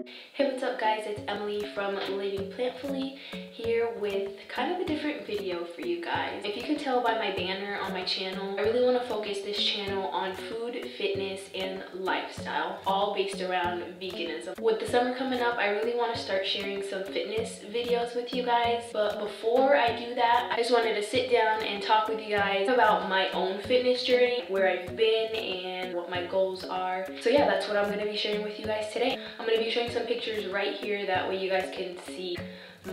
Hey, what's up guys, it's Emily from Living Plantfully here with kind of a different video for you guys. If you could tell by my banner on my channel, I really want to focus this channel on food, fitness, and lifestyle, all based around veganism. With the summer coming up, I really want to start sharing some fitness videos with you guys. But before I do that, I just wanted to sit down and talk with you guys about my own fitness journey, where I've been, and what my goals are. So yeah, that's what I'm going to be sharing with you guys today. I'm going to be showing some pictures right here, that way you guys can see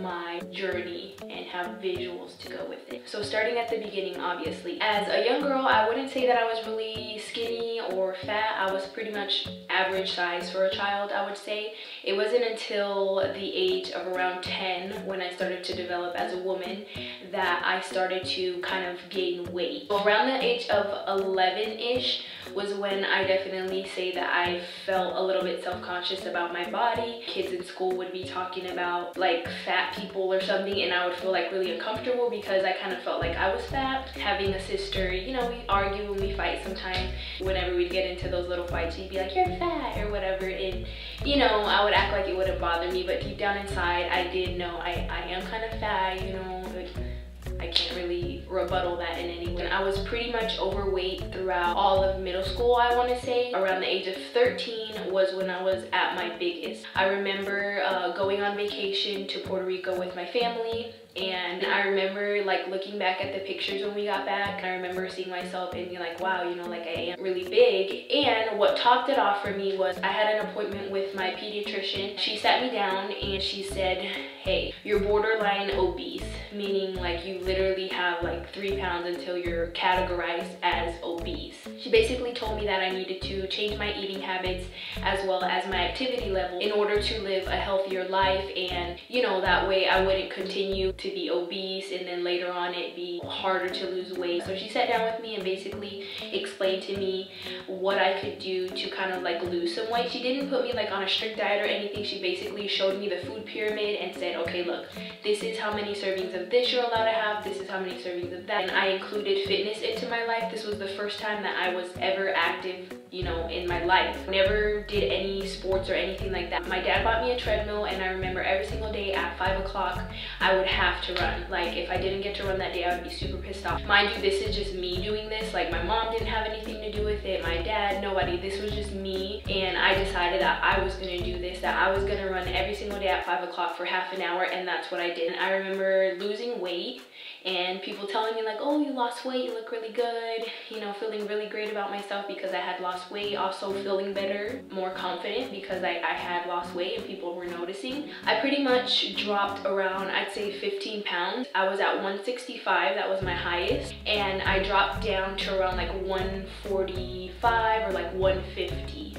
my journey and have visuals to go with it. So starting at the beginning, obviously, as a young girl, I wouldn't say that I was really skinny or fat. I was pretty much average size for a child, I would say. It wasn't until the age of around 10, when I started to develop as a woman, that I started to kind of gain weight. So around the age of 11-ish was when I definitely say that I felt a little bit self-conscious about my body. Kids in school would be talking about like fat people or something, and I would feel like really uncomfortable because I kind of felt like I was fat. Having a sister, you know, we argue and we fight sometimes. Whenever we'd get into those little fights, she'd be like, "You're fat," or whatever, and you know, I would act like it wouldn't bother me, but deep down inside, I did know I am kind of fat, you know. I can't really rebuttal that in any way. I was pretty much overweight throughout all of middle school, I want to say. Around the age of 13 was when I was at my biggest. I remember going on vacation to Puerto Rico with my family, and I remember like looking back at the pictures when we got back, and I remember seeing myself and being like, wow, you know, like I am really big. And what topped it off for me was I had an appointment with my pediatrician. She sat me down and she said, hey, you're borderline obese, meaning like you literally have like 3 pounds until you're categorized as obese. She basically told me that I needed to change my eating habits as well as my activity level in order to live a healthier life, and you know, that way I wouldn't continue to be obese and then later on it'd be harder to lose weight. So she sat down with me and basically explained to me what I could do to kind of like lose some weight. She didn't put me like on a strict diet or anything. She basically showed me the food pyramid and said, okay, look, this is how many servings of this you're allowed to have, this is how many servings of that. And I included fitness into my life. This was the first time that I was ever active, you know, in my life. Never did any sports or anything like that. My dad bought me a treadmill, and I remember every single day at 5 o'clock I would have to run. Like if I didn't get to run that day, I would be super pissed off. Mind you, this is just me doing this. Like my mom didn't have anything to do with it, my dad, nobody. This was just me, and I decided that I was gonna do this, that I was gonna run every single day at 5 o'clock for half an hour, and that's what I did. And I remember losing weight and people telling me like, oh, you lost weight, you look really good, you know, feeling really great about myself because I had lost weight. Also feeling better, more confident because I had lost weight and people were noticing. I pretty much dropped around, I'd say 15 pounds. I was at 165, that was my highest, and I dropped down to around like 145 or like 150.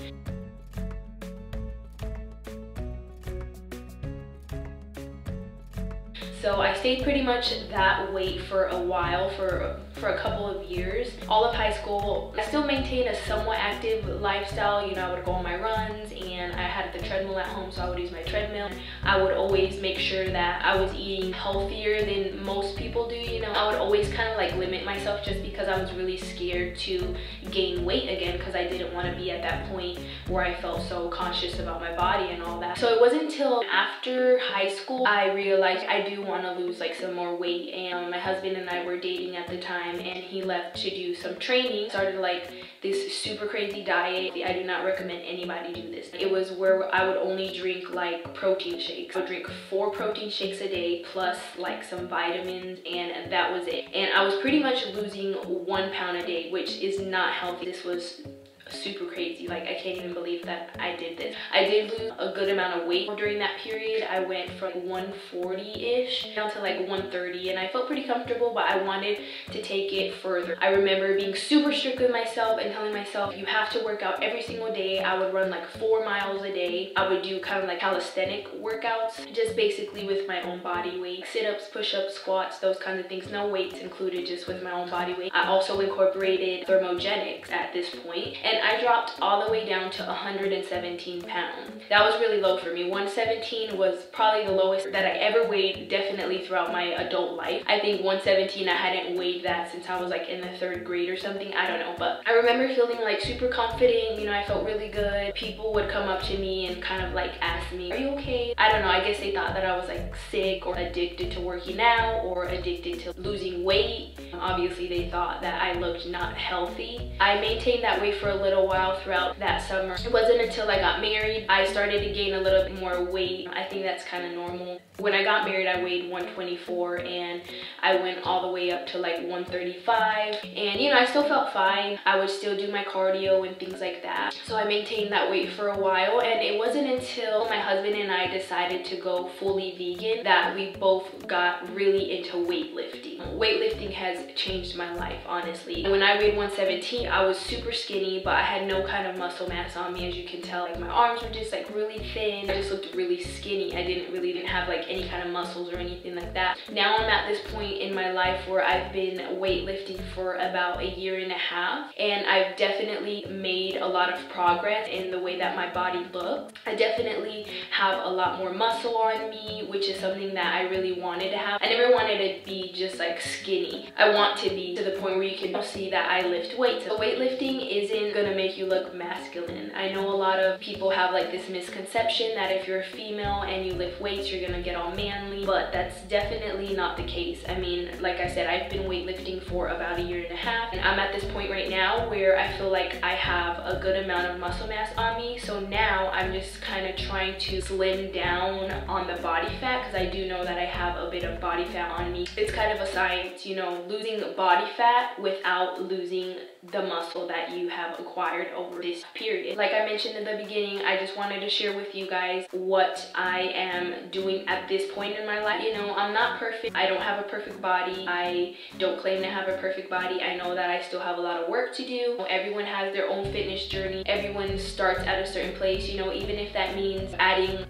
So I stayed pretty much that weight for a while, for a couple of years. All of high school, I still maintained a somewhat active lifestyle. You know, I would go on my runs, and I had the treadmill at home, so I would use my treadmill. I would always make sure that I was eating healthier than most people do, you know. I would always kind of like limit myself just because I was really scared to gain weight again, because I didn't want to be at that point where I felt so conscious about my body and all that. So it wasn't until after high school I realized I do want to lose like some more weight, and my husband and I were dating at the time, and he left to do some training. Started like this super crazy diet. I do not recommend anybody do this. It was where I would only drink like protein shakes. I would drink 4 protein shakes a day plus like some vitamins, and that was it. And I was pretty much losing 1 pound a day, which is not healthy. This was super crazy. Like I can't even believe that I did this. I did lose a good amount of weight during that period. I went from 140-ish down to like 130, and I felt pretty comfortable, but I wanted to take it further. I remember being super strict with myself and telling myself, you have to work out every single day. I would run like 4 miles a day. I would do kind of like calisthenic workouts, just basically with my own body weight. Sit-ups, push-ups, squats, those kinds of things. No weights included, just with my own body weight. I also incorporated thermogenics at this point, and I dropped all the way down to 117 pounds. That was really low for me. 117 was probably the lowest that I ever weighed, definitely throughout my adult life. I think 117, I hadn't weighed that since I was like in the 3rd grade or something. I don't know, but I remember feeling like super confident. You know, I felt really good. People would come up to me and kind of like ask me, are you okay? I don't know, I guess they thought that I was like sick or addicted to working out or addicted to losing weight. Obviously they thought that I looked not healthy. I maintained that weight for a little while throughout that summer. It wasn't until I got married I started to gain a little bit more weight. I think that's kind of normal. When I got married, I weighed 124 and I went all the way up to like 135, and you know, I still felt fine. I would still do my cardio and things like that. So I maintained that weight for a while, and it wasn't until my husband and I decided to go fully vegan that we both got really into weightlifting. Weightlifting has changed my life, honestly. When I weighed 117, I was super skinny, but I had no kind of muscle mass on me, as you can tell. Like my arms were just like really thin. I just looked really skinny. I didn't have like any kind of muscles or anything like that. Now I'm at this point in my life where I've been weightlifting for about a year and a half, and I've definitely made a lot of progress in the way that my body looks. I definitely have a lot more muscle on me, which is something that I really wanted to have. I never wanted to be just like skinny. I want to be to the point where you can see that I lift weights. So weightlifting isn't gonna make you look masculine. I know a lot of people have like this misconception that if you're a female and you lift weights, you're gonna get all manly, but that's definitely not the case. I mean, like I said, I've been weightlifting for about a year and a half, and I'm at this point right now where I feel like I have a good amount of muscle mass on me. So now I'm just kind of trying to slim down on the body fat, because I do know that I have a bit of body fat on me. It's kind of a science, you know, losing body fat without losing the muscle that you have acquired over this period. Like I mentioned in the beginning, I just wanted to share with you guys what I am doing at this point in my life. You know, I'm not perfect. I don't have a perfect body. I don't claim to have a perfect body. I know that I still have a lot of work to do. Everyone has their own fitness journey. Everyone starts at a certain place, you know, even if that means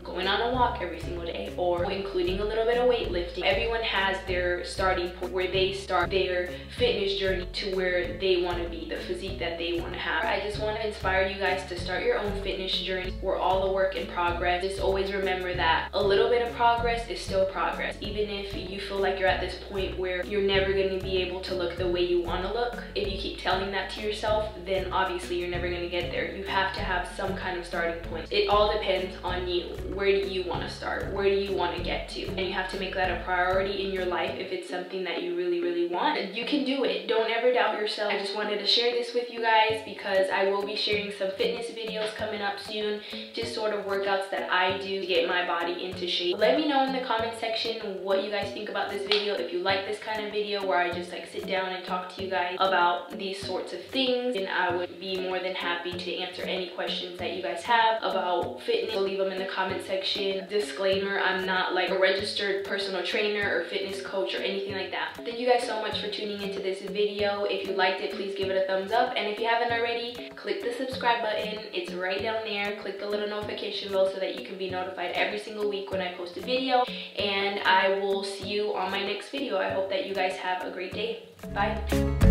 going on a walk every single day or including a little bit of weightlifting. Everyone has their starting point where they start their fitness journey to where they want to be, the physique that they want to have. I just want to inspire you guys to start your own fitness journey. We're all a work in progress. Just always remember that a little bit of progress is still progress. Even if you feel like you're at this point where you're never going to be able to look the way you want to look, if you keep telling that to yourself, then obviously you're never going to get there. You have to have some kind of starting point. It all depends on you. Where do you want to start? Where do you want to get to? And you have to make that a priority in your life if it's something that you really, really want. You can do it. Don't ever doubt yourself. I just wanted to share this with you guys because I will be sharing some fitness videos coming up soon, just sort of workouts that I do to get my body into shape. Let me know in the comment section what you guys think about this video. If you like this kind of video where I just like sit down and talk to you guys about these sorts of things, then I would be more than happy to answer any questions that you guys have about fitness. So leave them in the comment section. Disclaimer, I'm not like a registered personal trainer or fitness coach or anything like that. Thank you guys so much for tuning into this video. If you liked it, please give it a thumbs up, and if you haven't already, click the subscribe button. It's right down there. Click the little notification bell so that you can be notified every single week when I post a video, and I will see you on my next video. I hope that you guys have a great day. Bye.